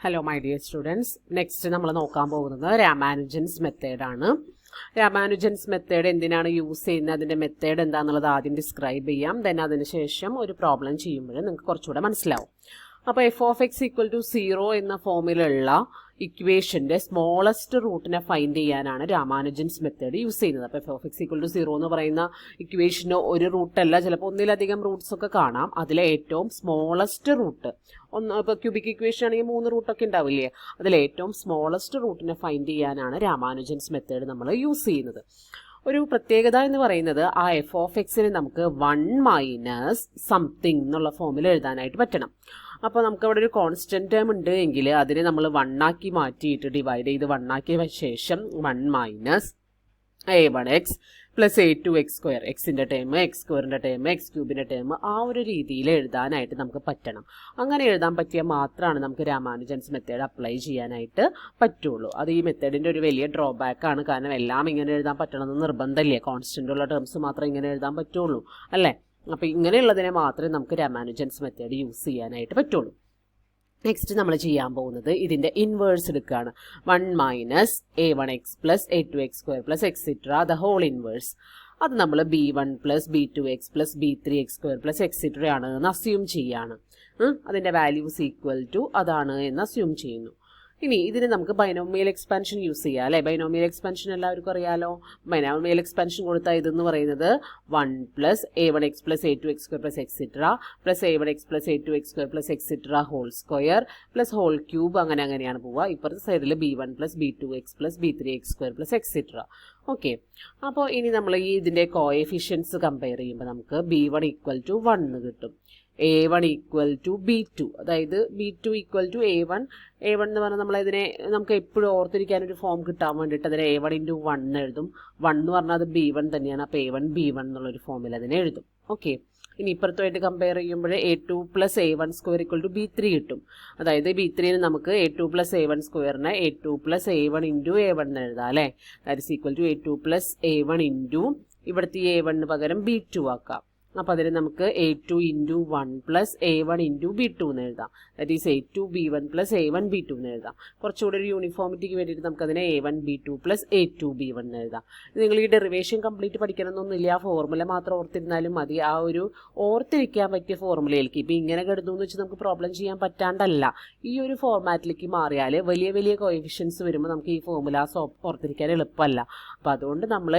Hello my dear students. Next നമ്മൾ നോക്കാൻ പോകുന്നത് രാമാനുജൻസ് മെത്തേഡ് ആണ്. രാമാനുജൻസ് മെത്തേഡ് എന്തിനാണ് യൂസ് ചെയ്യുന്നത്, അതിന്റെ മെത്തേഡ് എന്താണെന്നുള്ളത് ആദ്യം ഡിസ്ക്രൈബ് ചെയ്യാം. ദെൻ അതിനുശേഷം ഒരു പ്രോബ്ലം ചെയ്യുമ്പോൾ നിങ്ങൾക്ക് കുറച്ചുകൂടെ മനസ്സിലാവും. അപ്പോൾ f of x equal to 0 എന്ന ഫോമിലുള്ള ഇക്വേഷന്റെ സ്മോളസ്റ്റ് റൂട്ടിനെ ഫൈൻഡ് ചെയ്യാനാണ് രാമാനുജൻസ് മെത്തേഡ് യൂസ് ചെയ്യുന്നത്. അപ്പോൾ f of x equal to 0 എന്ന് പറയുന്ന ഇക്വേഷന് ഒരു റൂട്ടല്ല, ചിലപ്പോൾ ഒന്നിലധികം റൂട്ട്സ് ഒക്കെ കാണാം. അതിലെ ഏറ്റവും സ്മോളസ്റ്റ് റൂട്ട് ഇപ്പോൾ ക്യൂബിക് ഇക്വേഷൻ ആണെങ്കിൽ 3 റൂട്ടൊക്കെ ഉണ്ടാവില്ലേ, അതിലെ ഏറ്റവും സ്മോളസ്റ്റ് റൂട്ടിനെ ഫൈൻഡ് ചെയ്യാനാണ് രാമാനുജൻസ് മെത്തേഡ് നമ്മൾ യൂസ് ചെയ്യുന്നത്. ഒരു പ്രത്യേകത എന്ന് പറയുന്നത് ആ എഫ് ഓഫ് എക്സിനെ നമുക്ക് 1 മൈനസ് സംതിങ് എന്നുള്ള ഫോമിൽ എഴുതാനായിട്ട് പറ്റണം. അപ്പോൾ നമുക്ക് അവിടെ ഒരു കോൺസ്റ്റന്റ് ടേം ഉണ്ട് എങ്കിൽ അതിനെ നമ്മൾ 1 ആക്കി മാറ്റിയിട്ട് ഡിവൈഡ് ചെയ്ത് 1 ആക്കിയ ശേഷം 1 മൈനസ് a1x പ്ലസ് a2x², എക്സിൻ്റെ ടേം x²ൻ്റെ ടേം x³ ടേം ആ ഒരു രീതിയിൽ എഴുതാനായിട്ട് നമുക്ക് പറ്റണം. അങ്ങനെ എഴുതാൻ പറ്റിയാൽ മാത്രമാണ് നമുക്ക് രാമാനുജൻസ് മെത്തേഡ് അപ്ലൈ ചെയ്യാനായിട്ട് പറ്റുള്ളൂ. അത് ഈ മെത്തേഡിൻ്റെ ഒരു വലിയ ഡ്രോബാക്ക് ആണ്. കാരണം എല്ലാം ഇങ്ങനെ എഴുതാൻ പറ്റണമെന്ന് നിർബന്ധമില്ലേ, കോൺസ്റ്റന്റ് ഉള്ള ടേംസ് മാത്രമേ ഇങ്ങനെ എഴുതാൻ പറ്റുള്ളൂ അല്ലേ. അപ്പോൾ ഇങ്ങനെയുള്ളതിനെ മാത്രമേ നമുക്ക് രാമാനുജൻസ് മെത്തേഡ് യൂസ് ചെയ്യാനായിട്ട് പറ്റുള്ളൂ. നെക്സ്റ്റ് നമ്മൾ ചെയ്യാൻ പോകുന്നത് ഇതിൻ്റെ ഇൻവേഴ്സ് എടുക്കുകയാണ്. 1 minus a1x plus a2x² plus extra the whole inverse. അത് നമ്മൾ b1 plus b2x plus b3x² plus extra ആണ് എന്ന് അസ്യൂം ചെയ്യാണ്. അതിൻ്റെ വാല്യൂസ് ഈക്വൽ ടു അതാണ് എന്ന് അസ്യൂം ചെയ്യുന്നു. ഇനി ഇതിന് നമുക്ക് ബൈനോമിയൽ എക്സ്പാൻഷൻ യൂസ് ചെയ്യാം അല്ലേ. ബൈനോമിയൽ എക്സ്പാൻഷൻ എല്ലാവർക്കും അറിയാലോ. ബൈനോമിയൽ എക്സ്പാൻഷൻ കൊടുത്താൽ ഇതെന്ന് പറയുന്നത് 1 plus a1x plus a2x² plus extra plus a1x plus a2x² plus extra whole square plus whole cube അങ്ങനെയാണ് പോവുക. ഇപ്പുറത്തെ സൈഡിൽ b1 plus b2x plus b3x² plus extra. Okay, അപ്പോൾ ഇനി നമ്മൾ ഈ ഇതിൻ്റെ കോഎഫിഷ്യൻസ് കമ്പയർ ചെയ്യുമ്പോൾ നമുക്ക് b1 ഈക്വൽ ടു 1 കിട്ടും, a1 ഈക്വൽ ടു b2, അതായത് b2 ഈക്വൽ ടു a1 എന്ന് പറഞ്ഞാൽ നമ്മളതിനെ നമുക്ക് എപ്പോഴും ഓർത്തിരിക്കാനൊരു ഫോം കിട്ടാൻ വേണ്ടിയിട്ട് അതിനെ a1 ഇൻറ്റു 1 എഴുതും. 1 എന്ന് പറഞ്ഞാൽ അത് b1 തന്നെയാണ്. അപ്പോൾ a1 b1 എന്നുള്ളൊരു ഫോമിൽ അതിനെ എഴുതും. ഓക്കെ, ഇനി ഇപ്പുറത്തുമായിട്ട് കമ്പയർ ചെയ്യുമ്പോൾ a2 plus a1² equal to b3 കിട്ടും. അതായത് b3ന് നമുക്ക് a2 plus a1² a2 plus a1 into a1 എന്ന് എഴുതാം അല്ലേ. That is equal to a2 plus a1 into ഇവിടുത്തെ a1 പകരം b2 ആക്കാം. അപ്പോൾ അതിന് നമുക്ക് a2 into 1 plus a1 into b2 എന്ന് എഴുതാം. That is a2 b1 plus a1 b2 എന്ന് എഴുതാം. കുറച്ചുകൂടി ഒരു യൂണിഫോമിറ്റിക്ക് വേണ്ടിയിട്ട് നമുക്കതിനെ a1 b2 plus a2 b1 എന്ന് എഴുതാം. നിങ്ങൾ ഈ ഡെറിവേഷൻ കംപ്ലീറ്റ് പഠിക്കണമെന്നൊന്നുമില്ല, ആ ഫോർമുല മാത്രം ഓർത്തിരുന്നാലും മതി. ആ ഒരു ഓർത്തിരിക്കാൻ പറ്റിയ ഫോർമുലയിലേക്ക് ഇപ്പോൾ ഇങ്ങനെ കിടന്നു എന്ന് വെച്ച് നമുക്ക് പ്രോബ്ലം ചെയ്യാൻ പറ്റാണ്ടല്ല, ഈ ഒരു ഫോർമാറ്റിലേക്ക് മാറിയാൽ വലിയ വലിയ കോഎഫിഷ്യൻസ് വരുമ്പോൾ നമുക്ക് ഈ ഫോർമുലാസ് ഓർത്തിരിക്കാൻ എളുപ്പമല്ല. അപ്പോൾ അതുകൊണ്ട് നമ്മൾ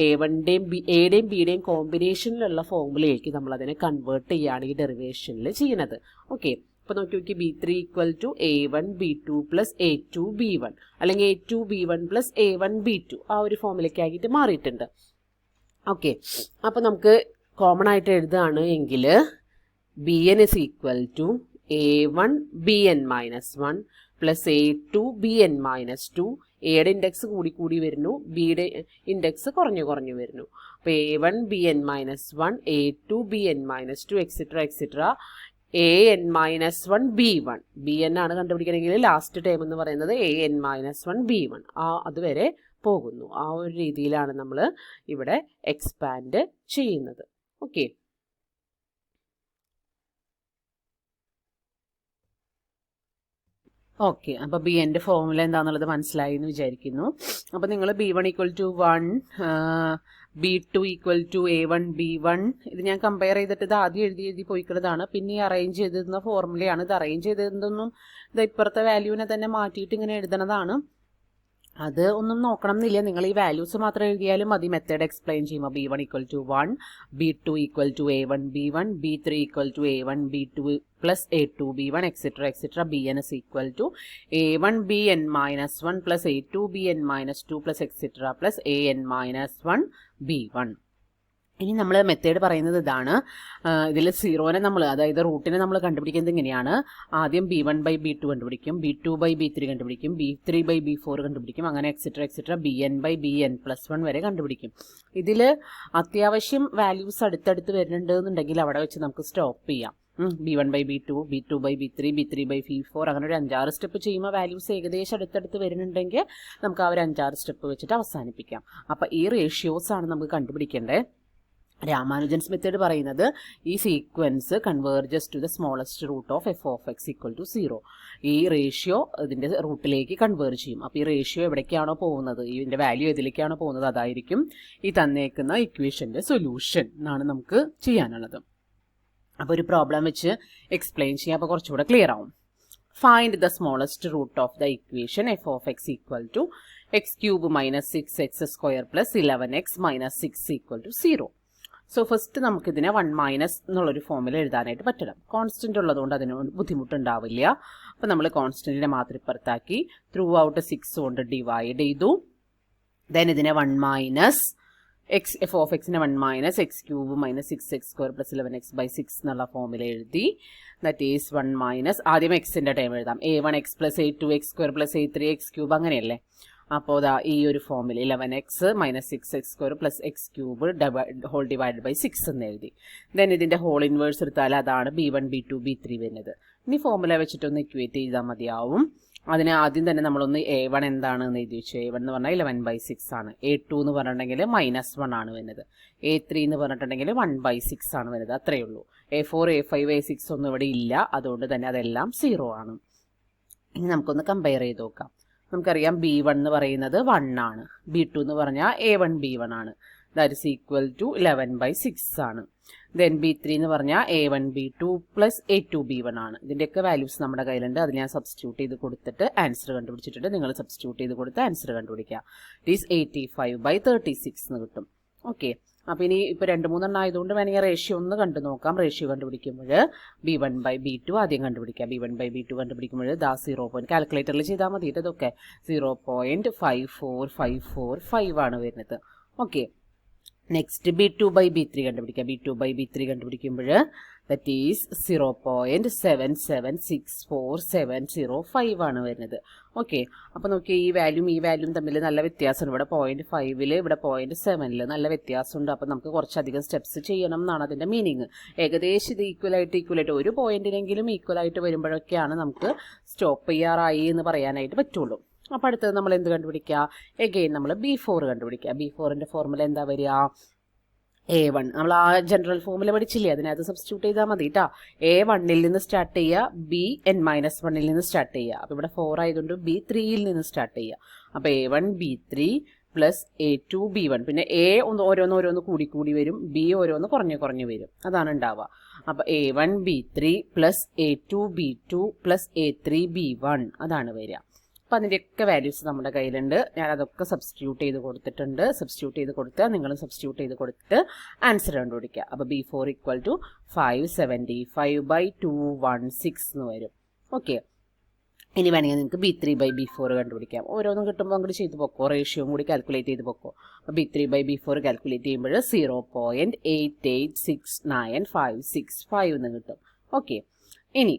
a1ൻ്റെയും എയുടെയും ബിയുടെയും കോമ്പിനേഷനിലുള്ള ഫോർമുലയിലേക്ക് നമ്മളതിനെ കൺവേർട്ട് ചെയ്യുകയാണ് ഈ ഡെറിവേഷനിൽ ചെയ്യുന്നത്. ഓക്കെ, അപ്പോൾ നോക്കി b3 equal to a1 b2 plus a2 b1 അല്ലെങ്കിൽ a2 b1 plus a1 b2 ആ ഒരു ഫോമിലേക്ക് ആക്കിയിട്ട് മാറിയിട്ടുണ്ട്. ഓക്കെ, അപ്പോൾ നമുക്ക് കോമൺ ആയിട്ട് എഴുതുകയാണ് എങ്കിൽ bn is equal to a1 bn minus 1 plus a2 bn minus 2. എയുടെ ഇൻഡെക്സ് കൂടി വരുന്നു, ബിയുടെ ഇൻഡെക്സ് കുറഞ്ഞു വരുന്നു. അപ്പോൾ a1 bn minus 1 a2 bn minus 2 extra an minus 1 b1. bn ആണ് കണ്ടുപിടിക്കണമെങ്കിൽ ലാസ്റ്റ് ടേം എന്ന് പറയുന്നത് an മൈനസ് 1 b1 അതുവരെ പോകുന്നു. ആ ഒരു രീതിയിലാണ് നമ്മൾ ഇവിടെ എക്സ്പാൻഡ് ചെയ്യുന്നത്. ഓക്കെ, ഓക്കെ, അപ്പോൾ bnൻ്റെ ഫോർമുല എന്താണെന്നുള്ളത് മനസ്സിലായി എന്ന് വിചാരിക്കുന്നു. അപ്പോൾ നിങ്ങൾ b1 equal to 1 b2 equal to a1 b1 ഇത് ഞാൻ കമ്പയർ ചെയ്തിട്ട് ഇത് ആദ്യം എഴുതി പോയിക്കുന്നതാണ്. പിന്നെ അറേഞ്ച് ചെയ്തിരുന്ന ഫോർമുലയാണ്. ഇത് അറേഞ്ച് ചെയ്തതൊന്നും ഇത് ഇപ്പുറത്തെ വാല്യൂവിനെ തന്നെ മാറ്റിയിട്ട് ഇങ്ങനെ എഴുതണതാണ്. അത് ഒന്നും നോക്കണം എന്നില്ല, നിങ്ങൾ ഈ വാല്യൂസ് മാത്രം എഴുതിയാലും മതി. മെത്തേഡ് എക്സ്പ്ലെയിൻ ചെയ്യുമ്പോൾ b1 equal to 1 b2 equal to a1 b1 b3 equal to a1 b2 plus a2 b1 extra bn is equal to a1 bn minus 1 plus a2 bn minus 2 plus extra plus an minus 1 b1. ഇനി നമ്മൾ method പറയുന്നത് ഇതാണ്. ഇതിൽ 0നെ നമ്മൾ, അതായത് റൂട്ടിനെ നമ്മൾ കണ്ടുപിടിക്കുന്നത് ഇങ്ങനെയാണ്. ആദ്യം b1 ബൈ b2 കണ്ടുപിടിക്കും, b2 ബൈ b3 കണ്ടുപിടിക്കും, b3 ബൈ b4 കണ്ടുപിടിക്കും, അങ്ങനെ extra bn by bn plus 1 വരെ കണ്ടുപിടിക്കും. ഇതിൽ അത്യാവശ്യം വാല്യൂസ് അടുത്തടുത്ത് വരുന്നുണ്ട് എന്നുണ്ടെങ്കിൽ അവിടെ വെച്ച് നമുക്ക് സ്റ്റോപ്പ് ചെയ്യാം. b1 by b2 b2 by b3 b3 by b4 അങ്ങനെ ഒരു 5-6 സ്റ്റെപ്പ് ചെയ്യുമ്പോൾ വാല്യൂസ് ഏകദേശം അടുത്തടുത്ത് വരുന്നുണ്ടെങ്കിൽ നമുക്ക് ആ ഒരു 5-6 സ്റ്റെപ്പ് വെച്ചിട്ട് അവസാനിപ്പിക്കാം. അപ്പോൾ ഈ റേഷ്യോസ് ആണ് നമുക്ക് കണ്ടുപിടിക്കേണ്ടത്. രാമാനുജൻസ് മെത്തേഡ് പറയുന്നത് ഈ sequence converges to the smallest root of f of x equal to 0. ഈ റേഷ്യോ ഇതിൻ്റെ റൂട്ടിലേക്ക് കൺവേർജ് ചെയ്യും. അപ്പോൾ ഈ റേഷ്യോ എവിടേക്കാണോ പോകുന്നത്, ഇതിൻ്റെ വാല്യൂ ഏതിലേക്കാണോ പോകുന്നത്, അതായിരിക്കും ഈ തന്നേക്കുന്ന ഇക്വേഷൻ്റെ സൊല്യൂഷൻ എന്നാണ് നമുക്ക് ചെയ്യാനുള്ളത്. അപ്പോൾ ഒരു പ്രോബ്ലം വെച്ച് എക്സ്പ്ലെയിൻ ചെയ്യാം, അപ്പോൾ കുറച്ചുകൂടെ ക്ലിയർ ആവും. Find the smallest root of the equation f of x equal to x cube minus 6x² plus 11x minus 6 equal to 0. So first നമുക്കിതിനെ 1 മൈനസ് എന്നുള്ളൊരു ഫോമിൽ എഴുതാനായിട്ട് പറ്റണം. കോൺസ്റ്റന്റ് ഉള്ളതുകൊണ്ട് അതിന് ബുദ്ധിമുട്ടുണ്ടാവില്ല. അപ്പോൾ നമ്മൾ കോൺസ്റ്റന്റിനെ മാത്രം ഇപ്പുറത്താക്കി ത്രൂ ഔട്ട് 6 കൊണ്ട് ഡിവൈഡ് ചെയ്തു. ദെൻ ഇതിനെ 1 മൈനസ് എക്സ് എഫ് ഓഫ് എക്സിനെ 1 minus x cube minus 6x² plus 11x by 6 എന്നുള്ള ഫോമിൽ എഴുതി. ദാറ്റ് ഈസ് 1 മൈനസ് ആദ്യം എക്സിൻ്റെ ടൈം എഴുതാം. a1x plus a2x² plus a3x³ അങ്ങനെയല്ലേ. അപ്പോൾ ദാ ഈ ഒരു ഫോമിൽ 11x minus 6x² plus x cube whole divide by 6 എന്ന് എഴുതി. ദെൻ ഇതിൻ്റെ ഹോൾ ഇൻവേഴ്സ് എടുത്താൽ അതാണ് b1 b2 b3 വരുന്നത്. ഇനി ഫോമുല വെച്ചിട്ടൊന്ന് ഇക്വേറ്റ് ചെയ്താൽ മതിയാവും. അതിന് ആദ്യം തന്നെ നമ്മളൊന്ന് a1 എന്താണെന്ന് എഴുതി വെച്ചു. a1 എന്ന് പറഞ്ഞാൽ 11/6 ആണ്. a2 എന്ന് പറഞ്ഞിട്ടുണ്ടെങ്കിൽ -1 ആണ് വരുന്നത്. a3 എന്ന് പറഞ്ഞിട്ടുണ്ടെങ്കിൽ 1/6 ആണ് വരുന്നത്. അത്രയേ ഉള്ളൂ. a4 a5 a6 ഒന്നും ഇവിടെ ഇല്ല. അതുകൊണ്ട് തന്നെ അതെല്ലാം 0 ആണ്. ഇനി നമുക്കൊന്ന് കമ്പയർ ചെയ്ത് നോക്കാം. നമുക്കറിയാം b1 എന്ന് പറയുന്നത് 1 ആണ്. b2 എന്ന് പറഞ്ഞാൽ a1 b1 ആണ്. ദാറ്റ് ഇസ് ഈക്വൽ ടു 11/6 ആണ്. ദെൻ b3 എന്ന് പറഞ്ഞാൽ a1 b2 plus a2 b1 ആണ്. ഇതിൻ്റെയൊക്കെ വാല്യൂസ് നമ്മുടെ കയ്യിലുണ്ട്. അത് ഞാൻ സബ്സ്റ്റിറ്റ്യൂട്ട് ചെയ്ത് കൊടുത്തിട്ട് ആൻസർ കണ്ടുപിടിച്ചിട്ടുണ്ട്. നിങ്ങൾ സബ്സ്റ്റിറ്റ്യൂട്ട് ചെയ്ത് കൊടുത്ത് ആൻസർ കണ്ടുപിടിക്കുക. ഇറ്റ് ഈസ് 85/36 എന്ന് കിട്ടും. ഓക്കെ, അപ്പോൾ ഇനി ഇപ്പോൾ 2-3 എണ്ണം ആയതുകൊണ്ട് വേണമെങ്കിൽ റേഷ്യോ ഒന്ന് കണ്ടു നോക്കാം. റേഷ്യോ കണ്ടുപിടിക്കുമ്പോൾ b1/b2 ആദ്യം കണ്ടുപിടിക്കാം. b1/b2 കണ്ടുപിടിക്കുമ്പോൾ 0. കാൽക്കുലേറ്ററിൽ ചെയ്താൽ മതി. ഇതൊക്കെ 0.54545 ആണ് വരുന്നത്. ഓക്കെ, നെക്സ്റ്റ് b2/b3 കണ്ടുപിടിക്കാം. b2/b3 കണ്ടുപിടിക്കുമ്പോൾ ദറ്റ് ഈസ് 0.776475 ആണ് വരുന്നത്. ഓക്കെ, അപ്പോൾ നോക്കിയാൽ ഈ വാല്യൂം തമ്മിൽ നല്ല വ്യത്യാസമുണ്ട്. ഇവിടെ 0.5 ഇവിടെ 0.7 നല്ല വ്യത്യാസമുണ്ട്. അപ്പോൾ നമുക്ക് കുറച്ചധികം സ്റ്റെപ്സ് ചെയ്യണം എന്നാണ് അതിൻ്റെ മീനിങ്. ഏകദേശം ഇത് ഈക്വലായിട്ട് ഒരു പോയിന്റിനെങ്കിലും ഈക്വലായിട്ട് വരുമ്പോഴൊക്കെയാണ് നമുക്ക് സ്റ്റോപ്പ് ചെയ്യാറായി എന്ന് പറയാനായിട്ട് പറ്റുള്ളൂ. അപ്പോൾ അടുത്തത് നമ്മൾ എന്ത് കണ്ടുപിടിക്കുക? എഗെയിൻ നമ്മൾ b4 കണ്ടുപിടിക്കുക. b4ൻ്റെ ഫോർമുല എന്താ വരിക? a1 നമ്മൾ ആ ജനറൽ ഫോമുല പഠിച്ചില്ലേ, അതിനകത്ത് സബ്സ്റ്റിറ്റ്യൂട്ട് ചെയ്താൽ മതി കേട്ടോ. a1ൽ നിന്ന് സ്റ്റാർട്ട് ചെയ്യുക, bn-1ൽ നിന്ന് സ്റ്റാർട്ട് ചെയ്യുക. അപ്പോൾ ഇവിടെ 4 ആയതുകൊണ്ട് b3യിൽ നിന്ന് സ്റ്റാർട്ട് ചെയ്യുക. അപ്പോൾ a1 b3 plus a2 b1. പിന്നെ a ഓരോന്ന് കൂടി വരും, b ഓരോന്ന് കുറഞ്ഞു വരും. അതാണ് ഉണ്ടാവുക. അപ്പോൾ a1 b3 plus a2 b2 plus a3 b1 അതാണ് വരിക. അപ്പോൾ അതിൻ്റെയൊക്കെ വാല്യൂസ് നമ്മുടെ കയ്യിലുണ്ട്. ഞാനതൊക്കെ സബ്സ്റ്റിറ്റ്യൂട്ട് ചെയ്ത് കൊടുത്തിട്ടുണ്ട്. സബ്സ്റ്റിറ്റ്യൂട്ട് ചെയ്ത് കൊടുത്താൽ നിങ്ങളും സബ്സ്റ്റിറ്റ്യൂട്ട് ചെയ്ത് കൊടുത്തിട്ട് ആൻസർ കണ്ടുപിടിക്കുക. അപ്പോൾ b4 ഈക്വൽ ടു 575/216 എന്ന് വരും. ഓക്കെ, ഇനി വേണമെങ്കിൽ നിങ്ങൾക്ക് b3/b4 കണ്ടുപിടിക്കാം. ഓരോന്നും കിട്ടുമ്പോൾ അങ്ങോട്ട് ചെയ്ത് പോക്കോ, റേഷ്യോ കൂടി കാൽക്കുലേറ്റ് ചെയ്ത് പോക്കോ. അപ്പോൾ b3/b4 കാൽക്കുലേറ്റ് ചെയ്യുമ്പോൾ 0.886955 എന്ന് കിട്ടും. ഓക്കെ, ഇനി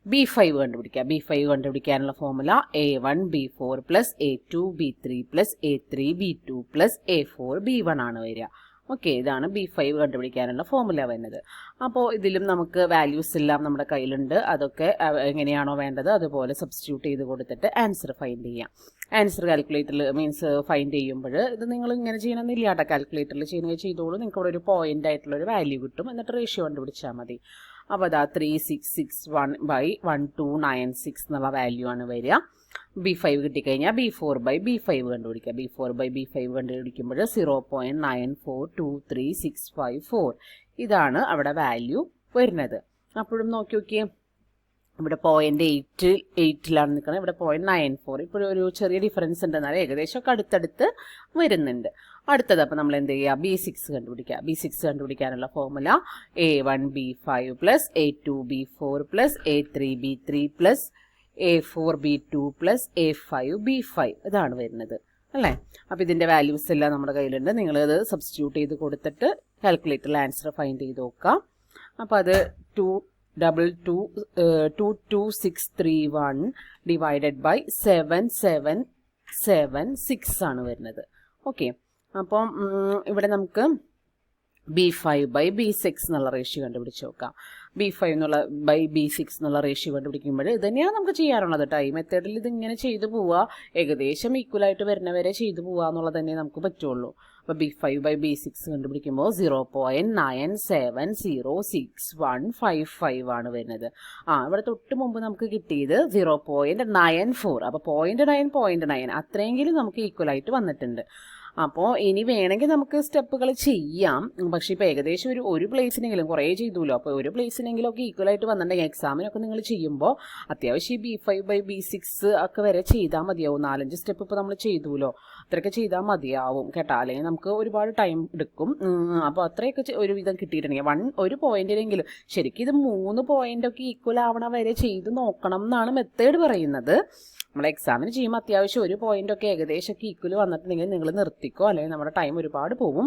b5 കണ്ടുപിടിക്കുക. b5 കണ്ടുപിടിക്കാനുള്ള formula a1 b4 plus a2 b3 plus a3 b2 plus a4 b1 ആണ് വരിക. ഓക്കെ, ഇതാണ് b5 കണ്ടുപിടിക്കാനുള്ള ഫോമുല വരുന്നത്. അപ്പോൾ ഇതിലും നമുക്ക് വാല്യൂസ് എല്ലാം നമ്മുടെ കയ്യിലുണ്ട്. അതൊക്കെ എങ്ങനെയാണോ വേണ്ടത് അതുപോലെ സബ്സ്റ്റിറ്റ്യൂട്ട് ചെയ്ത് കൊടുത്തിട്ട് ആൻസർ ഫൈൻഡ് ചെയ്യാം. ആൻസർ കാൽക്കുലേറ്ററിൽ മീൻസ് ഫൈൻഡ് ചെയ്യുമ്പോൾ ഇത് നിങ്ങൾ ഇങ്ങനെ ചെയ്യണമെന്നില്ല കേട്ടോ. കാൽക്കുലേറ്ററിൽ ചെയ്യുന്നത് ചെയ്തോളൂ. നിങ്ങൾക്ക് ഇവിടെ ഒരു പോയിന്റ് ആയിട്ടുള്ളൊരു വാല്യൂ കിട്ടും. എന്നിട്ട് റേഷ്യോ കണ്ടുപിടിച്ചാൽ മതി. അപ്പോൾ അതാ 3661/1296 എന്നുള്ള വാല്യൂ ആണ് വരിക. b5 കിട്ടിക്കഴിഞ്ഞാൽ b4/b5 കണ്ടുപിടിക്കുക. b4/b5 കണ്ടുപിടിക്കുമ്പോൾ 0.9423654 ഇതാണ് അവിടെ വാല്യൂ വരുന്നത്. അപ്പോഴും നോക്കിയേ, ഇവിടെ 0.88ലാണ് നിൽക്കുന്നത്, ഇവിടെ 0.94. ഇപ്പോഴും ഒരു ചെറിയ ഡിഫറൻസ് ഉണ്ട്. എന്നാൽ ഏകദേശം ഒക്കെ അടുത്തടുത്ത് വരുന്നുണ്ട്. അടുത്തത് അപ്പോൾ നമ്മൾ എന്ത് ചെയ്യുക? b6 കണ്ടുപിടിക്കുക. b6 കണ്ടുപിടിക്കാനുള്ള formula a1 b5 plus a2 b4 plus a3 b3 plus a4 b2 plus a5 b5 ഇതാണ് വരുന്നത് അല്ലേ. അപ്പോൾ ഇതിൻ്റെ വാല്യൂസ് എല്ലാം നമ്മുടെ കയ്യിലുണ്ട്. നിങ്ങളത് സബ്സ്റ്റിറ്റ്യൂട്ട് ചെയ്ത് കൊടുത്തിട്ട് കാൽക്കുലേറ്ററിൽ ആൻസർ ഫൈൻഡ് ചെയ്ത് നോക്കാം. അപ്പോൾ അത് 22631 ഡിവൈഡഡ് ബൈ 7776 ആണ് വരുന്നത്. ഓക്കെ, അപ്പം ഇവിടെ നമുക്ക് b5/b6 എന്നുള്ള റേഷ്യോ കണ്ടുപിടിച്ച് നോക്കാം. b5/b6 എന്നുള്ള റേഷ്യോ കണ്ടുപിടിക്കുമ്പോൾ ഇത് തന്നെയാണ് നമുക്ക് ചെയ്യാറുള്ളത്. ടൈം മെത്തേഡിൽ ഇതിങ്ങനെ ചെയ്തു പോവുക, ഏകദേശം ഈക്വലായിട്ട് വരുന്നവരെ ചെയ്തു പോവുക എന്നുള്ളത് തന്നെ നമുക്ക് പറ്റുള്ളൂ. അപ്പോൾ B5/B6 കണ്ടുപിടിക്കുമ്പോൾ 0.970615 ആണ് വരുന്നത്. ഇവിടെ തൊട്ട് മുമ്പ് നമുക്ക് കിട്ടിയത് 0.94. അപ്പോൾ 0.9 അത്രയെങ്കിലും നമുക്ക് ഈക്വലായിട്ട് വന്നിട്ടുണ്ട്. അപ്പോൾ ഇനി വേണമെങ്കിൽ നമുക്ക് സ്റ്റെപ്പുകൾ ചെയ്യാം. പക്ഷേ ഇപ്പോൾ ഏകദേശം ഒരു പ്ലേസിനെങ്കിലും കുറേ ചെയ്തുല്ലോ. അപ്പോൾ ഒരു പ്ലേസിനെങ്കിലും ഒക്കെ ഈക്വലായിട്ട് വന്നിട്ടുണ്ടെങ്കിൽ എക്സാമിനൊക്കെ നിങ്ങൾ ചെയ്യുമ്പോൾ അത്യാവശ്യം ഈ B5/B6 ഒക്കെ വരെ ചെയ്താൽ മതിയാവും. 4-5 സ്റ്റെപ്പ് ഇപ്പോൾ നമ്മൾ ചെയ്തുല്ലോ, അത്രയൊക്കെ ചെയ്താൽ മതിയാവും കേട്ടോ. അല്ലെങ്കിൽ നമുക്ക് ഒരുപാട് ടൈം എടുക്കും. അപ്പോൾ അത്രയൊക്കെ ഒരുവിധം കിട്ടിയിട്ടുണ്ടെങ്കിൽ ഒരു പോയിന്റിനെങ്കിലും ശരിക്കും ഇത് 3 പോയിന്റൊക്കെ ഈക്വൽ ആവണ വരെ ചെയ്ത് നോക്കണം എന്നാണ് മെത്തേഡ് പറയുന്നത്. നമ്മൾ എക്സാമിന് ചെയ്യുമ്പോൾ അത്യാവശ്യം ഒരു പോയിന്റൊക്കെ ഏകദേശമൊക്കെ ഈക്വൽ വന്നിട്ടുണ്ടെങ്കിൽ നിങ്ങൾ നിർത്തിക്കോ, അല്ലെങ്കിൽ നമ്മുടെ ടൈം ഒരുപാട് പോകും.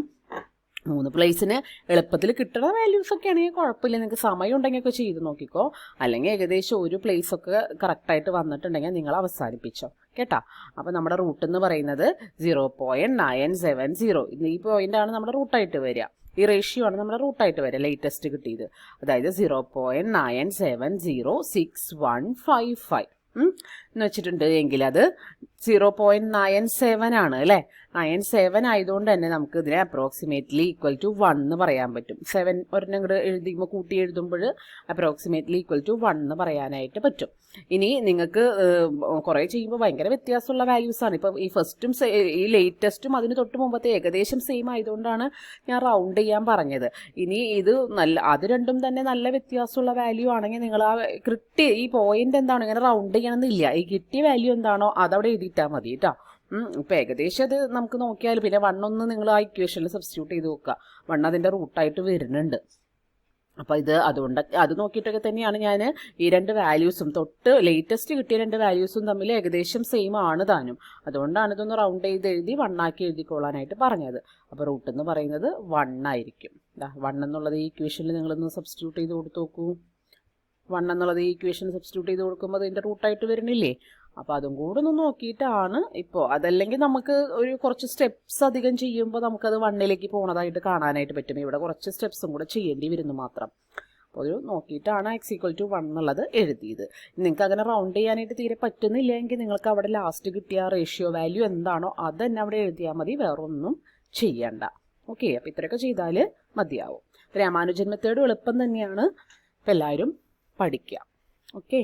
3 പ്ലേസിന് എളുപ്പത്തിൽ കിട്ടുന്ന വാല്യൂസ് ഒക്കെ ആണെങ്കിൽ കുഴപ്പമില്ല, നിങ്ങൾക്ക് സമയം ഉണ്ടെങ്കിൽ ഒക്കെ ചെയ്ത് നോക്കിക്കോ. അല്ലെങ്കിൽ ഏകദേശം ഒരു പ്ലേസ് ഒക്കെ കറക്റ്റായിട്ട് വന്നിട്ടുണ്ടെങ്കിൽ നിങ്ങൾ അവസാനിപ്പിച്ചോ കേട്ടോ. അപ്പോൾ നമ്മുടെ റൂട്ട് എന്ന് പറയുന്നത് 0.970. ഈ പോയിന്റാണ് നമ്മുടെ റൂട്ടായിട്ട് വരിക. ഈ റേഷ്യോ ആണ് നമ്മുടെ റൂട്ടായിട്ട് വരിക ലേറ്റസ്റ്റ് കിട്ടിയത്. അതായത് 0.9706155 എന്ന് വെച്ചിട്ടുണ്ട് എങ്കിൽ അത് 0.97 ആണ് അല്ലേ. 97 ആയതുകൊണ്ട് തന്നെ നമുക്ക് ഇതിനെ അപ്രോക്സിമേറ്റ്ലി ഈക്വൽ ടു 1 എന്ന് പറയാൻ പറ്റും. 7 ഒരെണ്ണം കൂടെ എഴുതുമ്പോൾ കൂട്ടി എഴുതുമ്പോൾ അപ്രോക്സിമേറ്റ്ലി ഈക്വൽ ടു 1 എന്ന് പറയാനായിട്ട് പറ്റും. ഇനി നിങ്ങൾക്ക് കുറേ ചെയ്യുമ്പോൾ ഭയങ്കര വ്യത്യാസമുള്ള വാല്യൂസാണ്. ഇപ്പം ഈ ഫസ്റ്റും ഈ ലേറ്റസ്റ്റും അതിന് തൊട്ട് മുമ്പത്തെ ഏകദേശം സെയിം ആയതുകൊണ്ടാണ് ഞാൻ റൗണ്ട് ചെയ്യാൻ പറഞ്ഞത്. ഇനി ഇത് അത് രണ്ടും തന്നെ നല്ല വ്യത്യാസമുള്ള വാല്യൂ ആണെങ്കിൽ നിങ്ങൾ ഈ പോയിന്റ് എന്താണോ ഇങ്ങനെ റൗണ്ട് ചെയ്യണമെന്നില്ല. ഈ കിട്ടിയ വാല്യൂ എന്താണോ അതവിടെ എഴുതിയിട്ടാൽ മതി കേട്ടോ. ഇപ്പം ഏകദേശം അത് നമുക്ക് നോക്കിയാൽ പിന്നെ 1 നിങ്ങൾ ആ ഇക്വേഷനിൽ സബ്സ്റ്റിറ്റ്യൂട്ട് ചെയ്ത് നോക്കുക. 1 അതിൻ്റെ റൂട്ടായിട്ട് വരുന്നുണ്ട്. അപ്പോൾ അതുകൊണ്ട് അത് നോക്കിയിട്ടൊക്കെ തന്നെയാണ് ഞാൻ ഈ 2 വാല്യൂസും തൊട്ട് ലേറ്റസ്റ്റ് കിട്ടിയ 2 വാല്യൂസും തമ്മിൽ ഏകദേശം സെയിം ആണ് താനും. അതുകൊണ്ടാണ് ഇതൊന്ന് റൗണ്ട് ചെയ്ത് എഴുതി 1 ആക്കി എഴുതിക്കൊള്ളാനായിട്ട് പറഞ്ഞത്. അപ്പോൾ റൂട്ട് എന്ന് പറയുന്നത് 1 ആയിരിക്കും. 1 എന്നുള്ളത് ഈ ഇക്വേഷനിൽ നിങ്ങളൊന്ന് സബ്സ്റ്റിറ്റ്യൂട്ട് ചെയ്ത് കൊടുത്ത് നോക്കൂ. 1 എന്നുള്ളത് ഈ ഇക്വേഷൻ സബ്സ്റ്റിറ്റ്യൂട്ട് ചെയ്ത് കൊടുക്കുമ്പോൾ അതിൻ്റെ റൂട്ടായിട്ട് വരുന്നില്ലേ. അപ്പോൾ അതും കൂടെ ഒന്ന് നോക്കിയിട്ടാണ് ഇപ്പോൾ. അതല്ലെങ്കിൽ നമുക്ക് കുറച്ച് സ്റ്റെപ്സ് അധികം ചെയ്യുമ്പോൾ നമുക്കത് 1ലേക്ക് പോകുന്നതായിട്ട് കാണാനായിട്ട് പറ്റും. ഇവിടെ കുറച്ച് സ്റ്റെപ്സും കൂടെ ചെയ്യേണ്ടി വരുന്നു മാത്രം. അപ്പോൾ നോക്കിയിട്ടാണ് x=1 എന്നുള്ളത് എഴുതിയത്. നിങ്ങൾക്ക് അങ്ങനെ റൗണ്ട് ചെയ്യാനായിട്ട് തീരെ പറ്റുന്നില്ലെങ്കിൽ നിങ്ങൾക്ക് അവിടെ ലാസ്റ്റ് കിട്ടിയ റേഷ്യോ വാല്യൂ എന്താണോ അത് തന്നെ അവിടെ എഴുതിയാൽ മതി, വേറെ ഒന്നും ചെയ്യണ്ട. ഓക്കെ, അപ്പോൾ ഇത്രയൊക്കെ ചെയ്താൽ മതിയാവും. രാമാനുജൻ മെത്തേഡ് എളുപ്പം തന്നെയാണ്. അപ്പോൾ എല്ലാവരും പഠിക്കുക. ഓക്കെ.